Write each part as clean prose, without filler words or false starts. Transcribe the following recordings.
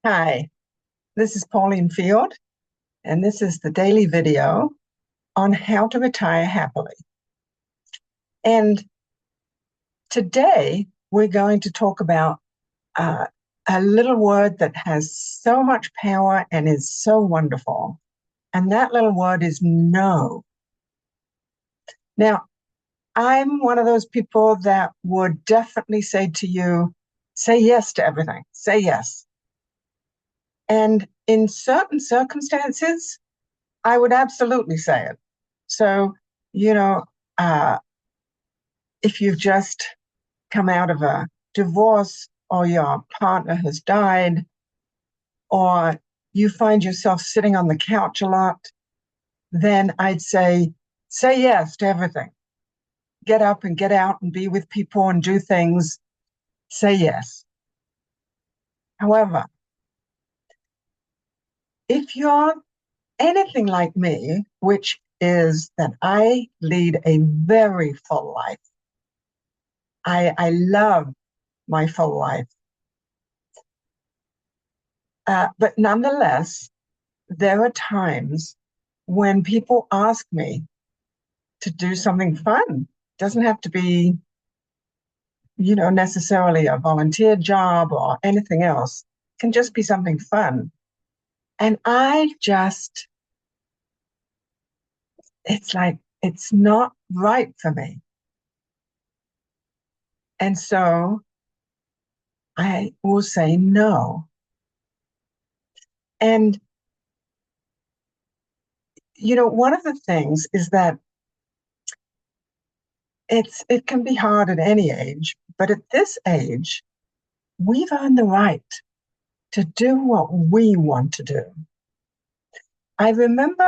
Hi, this is Pauline Field, and this is the daily video on how to retire happily. And today we're going to talk about uh, a little word that has so much power and is so wonderful. And that little word is no. Now, I'm one of those people that would definitely say to you, say yes to everything, say yes. And in certain circumstances, I would absolutely say it. So, you know, uh, if you've just come out of a divorce or your partner has died, or you find yourself sitting on the couch a lot, then I'd say yes to everything. Get up and get out and be with people and do things. Say yes. However, if you're anything like me, which is that I lead a very full life, I love my full life. But nonetheless, there are times when people ask me to do something fun. It doesn't have to be, necessarily a volunteer job or anything else. It can just be something fun. And it's like, it's not right for me. And so I will say no. And, one of the things is that it can be hard at any age, but at this age, we've earned the right to do what we want to do. I remember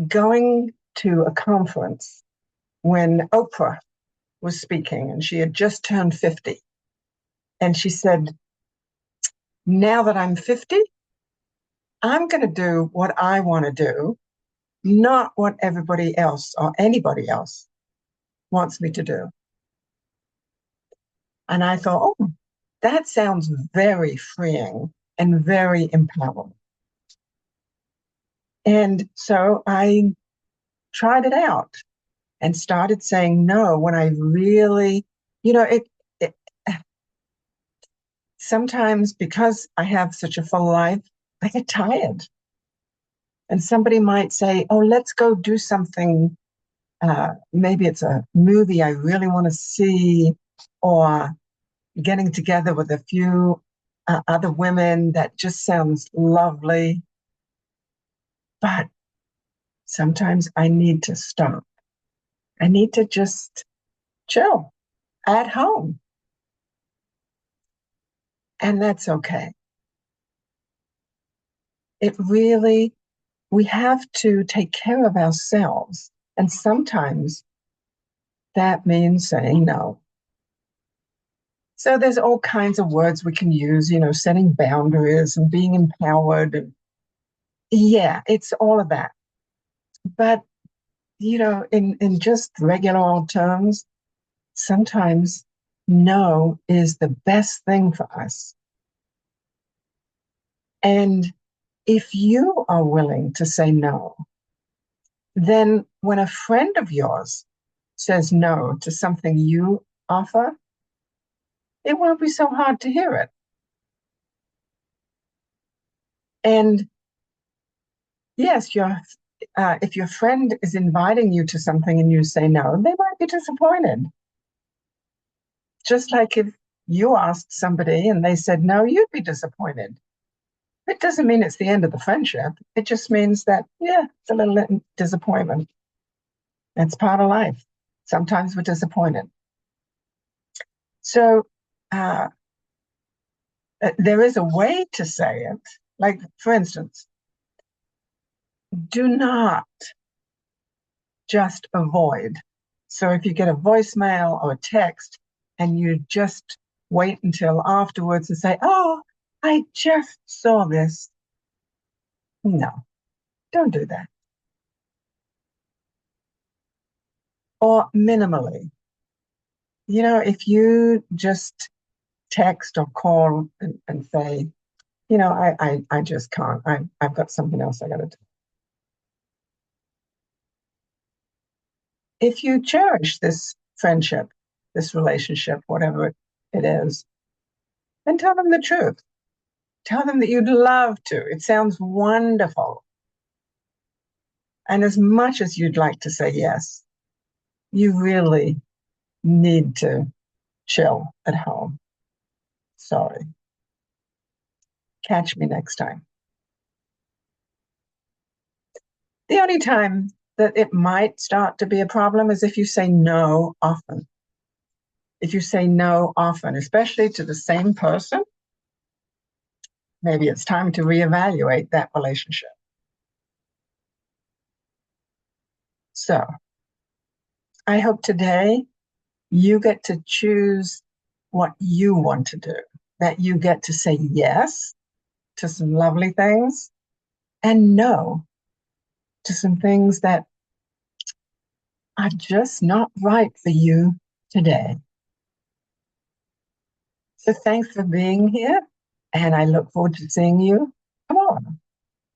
going to a conference when Oprah was speaking and she had just turned 50. And she said, now that I'm 50, I'm going to do what I want to do, not what everybody else or anybody else wants me to do. And I thought, oh, that sounds very freeing and very empowering. And so I tried it out and started saying no when I really, it sometimes because I have such a full life, I get tired. And somebody might say, oh, let's go do something. Maybe it's a movie I really want to see, or getting together with a few other women that just sounds lovely. But sometimes I need to stop. I need to just chill at home. And that's okay. It really, we have to take care of ourselves. And sometimes that means saying no. So there's all kinds of words we can use, setting boundaries and being empowered. And yeah, it's all of that. But, in just regular old terms, sometimes no is the best thing for us. And if you are willing to say no, then when a friend of yours says no to something you offer, it won't be so hard to hear it. And yes, if your friend is inviting you to something and you say no, they might be disappointed. Just like if you asked somebody and they said no, you'd be disappointed. It doesn't mean it's the end of the friendship. It just means that, yeah, it's a little disappointment. It's part of life. Sometimes we're disappointed. So uh, there is a way to say it. Like, for instance, do not just avoid. So if you get a voicemail or a text and you just wait until afterwards and say, oh, I just saw this. No, don't do that. Or minimally. If you just text or call and say, you know, I just can't. I've got something else I got to do. If you cherish this friendship, this relationship, whatever it is, then tell them the truth. Tell them that you'd love to. It sounds wonderful. And as much as you'd like to say yes, you really need to chill at home. Sorry. Catch me next time. The only time that it might start to be a problem is if you say no often. If you say no often, especially to the same person, maybe it's time to reevaluate that relationship. So I hope today you get to choose what you want to do, that you get to say yes to some lovely things and no to some things that are just not right for you today. So thanks for being here, and I look forward to seeing you